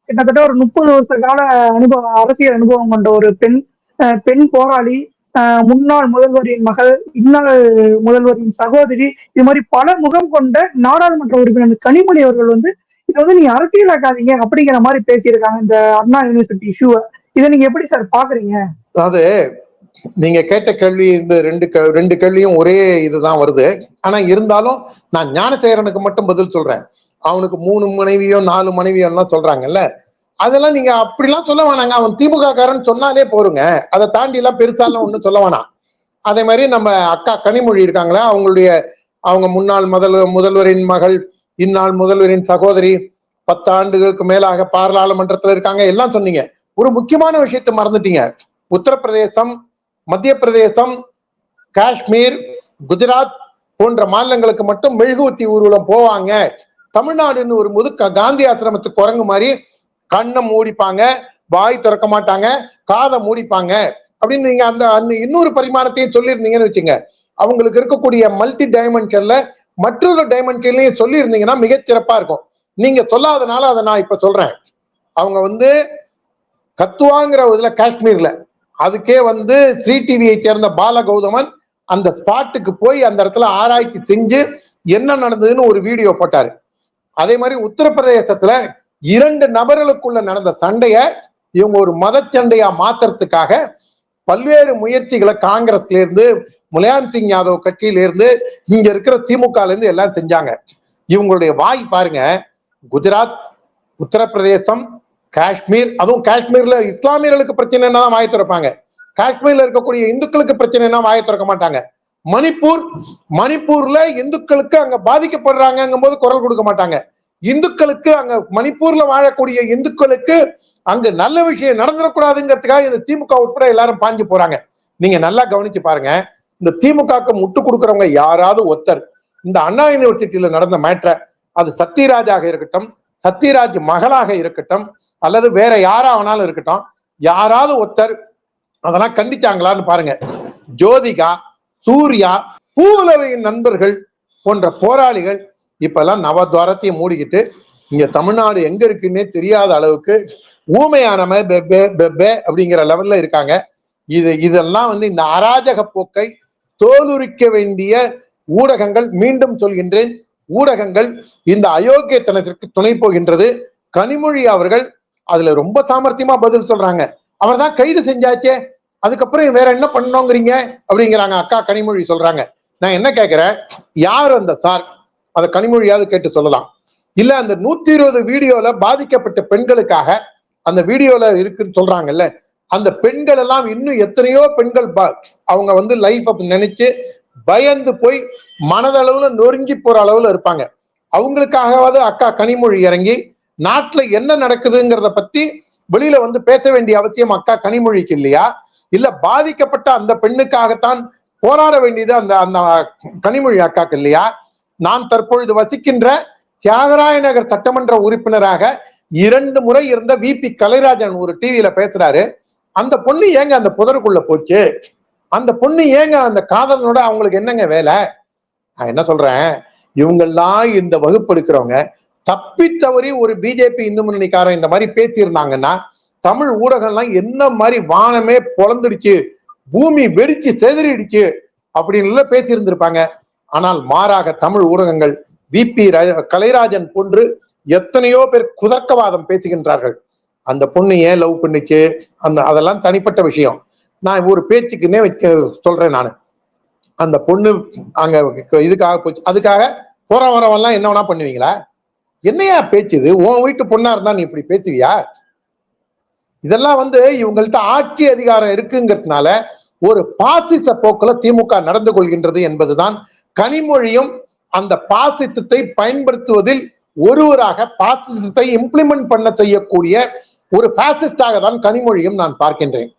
கிட்டத்தட்ட ஒரு 30 வருஷ கால அரசியல் அனுபவம் கொண்ட ஒரு பெண் போராளி, முன்னாள் முதல்வரின் மகள், இந்நாள் முதல்வரின் சகோதரி, இது மாதிரி பல முகம் கொண்ட நாடாளுமன்ற உறுப்பினர் கனிமொழி அவர்கள் வந்து இதை வந்து நீங்க அரசியலாக்காதீங்க அப்படிங்கிற மாதிரி பேசியிருக்காங்க இந்த அண்ணா யூனிவர்சிட்டி இஷ்யூவை. இதை நீங்க எப்படி சார் பாக்குறீங்க? அதாவது நீங்க கேட்ட கேள்வி இந்த ரெண்டு கேள்வியும் ஒரே இதுதான் வருது. ஆனா இருந்தாலும் நான் ஞானசேகரனுக்கு மட்டும் பதில் சொல்றேன். அவனுக்கு 3 மனைவியோ 4 மனைவியோ எல்லாம் சொல்றாங்கல்ல, அதெல்லாம் நீங்க அப்படிலாம் சொல்ல வேணாங்க. அவன் திமுக காரன் சொன்னாலே போருங்க, அதை தாண்டி எல்லாம் பெருசாலாம் ஒண்ணும் சொல்ல வேணாம். அதே மாதிரி நம்ம அக்கா கனிமொழி இருக்காங்களா, அவங்க முன்னாள் முதல்வரின் மகள், இந்நாள் முதல்வரின் சகோதரி, 10 ஆண்டுகளுக்கு மேலாக பாராளுமன்றத்தில் இருக்காங்க, எல்லாம் சொன்னீங்க. ஒரு முக்கியமான விஷயத்தை மறந்துட்டீங்க. உத்தரப்பிரதேசம், மத்திய பிரதேசம், காஷ்மீர், குஜராத் போன்ற மாநிலங்களுக்கு மட்டும் மெழுகுவத்தி ஊர்வலம் போவாங்க. தமிழ்நாடுன்னு வரும்போது காந்தி ஆசிரமத்துக்கு குரங்கு மாதிரி கண்ணை மூடிப்பாங்க, வாய் திறக்க மாட்டாங்க, காதை மூடிப்பாங்க அப்படின்னு நீங்க அந்த இன்னொரு பரிமாணத்தையும் சொல்லியிருந்தீங்கன்னு வச்சுங்க, அவங்களுக்கு இருக்கக்கூடிய மல்டி டைமென்ஷன்ல மற்றொரு டைமென்ஷன்லையும் சொல்லியிருந்தீங்கன்னா மிகச்சிறப்பா இருக்கும். நீங்க சொல்லாதனால அதை நான் இப்ப சொல்றேன். அவங்க வந்து கத்துவாங்கிற இதுல காஷ்மீர்ல அதுக்கே வந்து ஸ்ரீ டிவியை சேர்ந்த பால கௌதமன் அந்த ஸ்பாட்டுக்கு போய் அந்த இடத்துல ஆராய்ச்சி செஞ்சு என்ன நடந்ததுன்னு ஒரு வீடியோ போட்டாரு. அதே மாதிரி உத்தரப்பிரதேசத்துல 2 நபர்களுக்குள்ள நடந்த சண்டைய இவங்க ஒரு மத சண்டையா மாத்துறதுக்காக பல்வேறு முயற்சிகளை காங்கிரஸ்ல இருந்து, முலாயம் சிங் யாதவ் கட்சியில இருந்து, இங்க இருக்கிற திமுக இருந்து எல்லாம் செஞ்சாங்க. இவங்களுடைய வாய் பாருங்க, குஜராத், உத்தரப்பிரதேசம், காஷ்மீர், அதுவும் காஷ்மீர்ல இஸ்லாமியர்களுக்கு பிரச்சனைனா வாயை திறப்பாங்க, காஷ்மீர்ல இருக்கக்கூடிய இந்துக்களுக்கு பிரச்சனைனா வாயை திறக்க மாட்டாங்க. மணிப்பூர்ல இந்துக்களுக்கு அங்க பாதிக்கப்படுறாங்கும் போது குரல் கொடுக்க மாட்டாங்க. இந்துக்களுக்கு அங்க மணிப்பூர்ல வாழக்கூடிய இந்துக்களுக்கு அங்கு நல்ல விஷயம் நடந்துடக்கூடாதுங்கிறதுக்காக இந்த திமுக உட்பட எல்லாரும் பாஞ்சு போறாங்க. நீங்க நல்லா கவனிச்சு பாருங்க, இந்த திமுகக்கு முட்டு கொடுக்கறவங்க யாராவது ஒருத்தர் இந்த அண்ணா யூனிவர்சிட்டியில நடந்த மேட்ரை, அது சத்யராஜாக இருக்கட்டும், சத்யராஜ் மகளாக இருக்கட்டும், அல்லது வேற யாராவனாலும் இருக்கட்டும், யாராவது ஒருத்தர் அதெல்லாம் கண்டிச்சாங்களான்னு பாருங்க. ஜோதிகா, சூர்யா, பூவுலகின் நண்பர்கள் போன்ற போராளிகள் இப்ப எல்லாம் நவத்வாரத்தையும் மூடிக்கிட்டு இங்க தமிழ்நாடு எங்க இருக்குன்னே தெரியாத அளவுக்கு ஊமையானம அப்படிங்கிற லெவல்ல இருக்காங்க. இதெல்லாம் வந்து இந்த அராஜக போக்கை தோலுரிக்க வேண்டிய ஊடகங்கள், மீண்டும் சொல்கின்றேன், ஊடகங்கள் இந்த அயோக்கியத்தனத்திற்கு துணை போகின்றது. கனிமொழி அவர்கள் அதுல ரொம்ப சாமர்த்தியமா பதில் சொல்றாங்க. அவர் தான் கைது செஞ்சாச்சே, அதுக்கப்புறம் வேற என்ன பண்ணணுங்கிறீங்க அப்படிங்கிறாங்க அக்கா கனிமொழி சொல்றாங்க. நான் என்ன கேட்கிறேன், யார் அந்த சார்? அதை கனிமொழியாவது கேட்டு சொல்லலாம். இல்ல அந்த 120 வீடியோல பாதிக்கப்பட்ட பெண்களுக்காக அந்த வீடியோல இருக்குன்னு சொல்றாங்கல்ல, அந்த பெண்கள் எல்லாம் இன்னும் எத்தனையோ பெண்கள் அவங்க வந்து லைஃப் நினைச்சு பயந்து போய் மனதளவுல நொறுங்கி போற அளவுல இருப்பாங்க. அவங்களுக்காகவாவது அக்கா கனிமொழி இறங்கி நாட்டுல என்ன நடக்குதுங்கிறத பத்தி வெளியில வந்து பேச வேண்டிய அவசியம் அக்கா கனிமொழிக்கு இல்லையா? இல்ல பாதிக்கப்பட்ட அந்த பெண்ணுக்காகத்தான் போராட வேண்டியது அந்த அந்த கனிமொழி அக்காக்கு இல்லையா? நான் தற்பொழுது வசிக்கின்ற தியாகராய நகர் சட்டமன்ற உறுப்பினராக 2 முறை இருந்த VP கலைராஜன் ஒரு டிவியில பேசுறாரு. அந்த பொண்ணு ஏங்க அந்த புதருக்குள்ள போச்சு? அந்த பொண்ணு ஏங்க அந்த காதலனோட அவங்களுக்கு என்னங்க வேலை? நான் என்ன சொல்றேன், இவங்கெல்லாம் இந்த வகுப்பு எடுக்கிறவங்க தப்பித்தவறி ஒரு பிஜேபி இந்து முன்னணிக்காரன் இந்த மாதிரி பேசியிருந்தாங்கன்னா தமிழ் ஊடகம்லாம் என்ன மாதிரி வானமே பொழந்துடுச்சு, பூமி வெடிச்சு செதறிடுச்சு அப்படின்னு பேசியிருந்திருப்பாங்க. ஆனால் மாறாக தமிழ் ஊடகங்கள் VP கலைராஜன் போன்று எத்தனையோ பேர் குதர்க்கவாதம் பேசுகின்றார்கள். அந்த பொண்ணு ஏன் லவ் பண்ணிச்சு, அதெல்லாம் தனிப்பட்ட விஷயம். நான் ஒரு பேச்சுக்குன்னே சொல்றேன். நான் அந்த பொண்ணு அங்க இதுக்காக போச்சு, அதுக்காக போற வரவெல்லாம் என்ன வேணா பண்ணுவீங்களா? என்னையா பேச்சுது? உன் வீட்டு பொண்ணா இருந்தா நீ இப்படி பேசுவியா? இதெல்லாம் வந்து இவங்கள்ட்ட ஆட்சி அதிகாரம் இருக்குங்கிறதுனால ஒரு பாசிச போக்குல திமுக நடந்து கொள்கின்றது என்பதுதான். கனிமொழியும் அந்த பாசிசத்தை பயன்படுத்துவதில் ஒருவராக பாசிசத்தை இம்ப்ளிமெண்ட் பண்ண செய்யக்கூடிய ஒரு பாசிஸ்டாக தான் கனிமொழியும் நான் பார்க்கின்றேன்.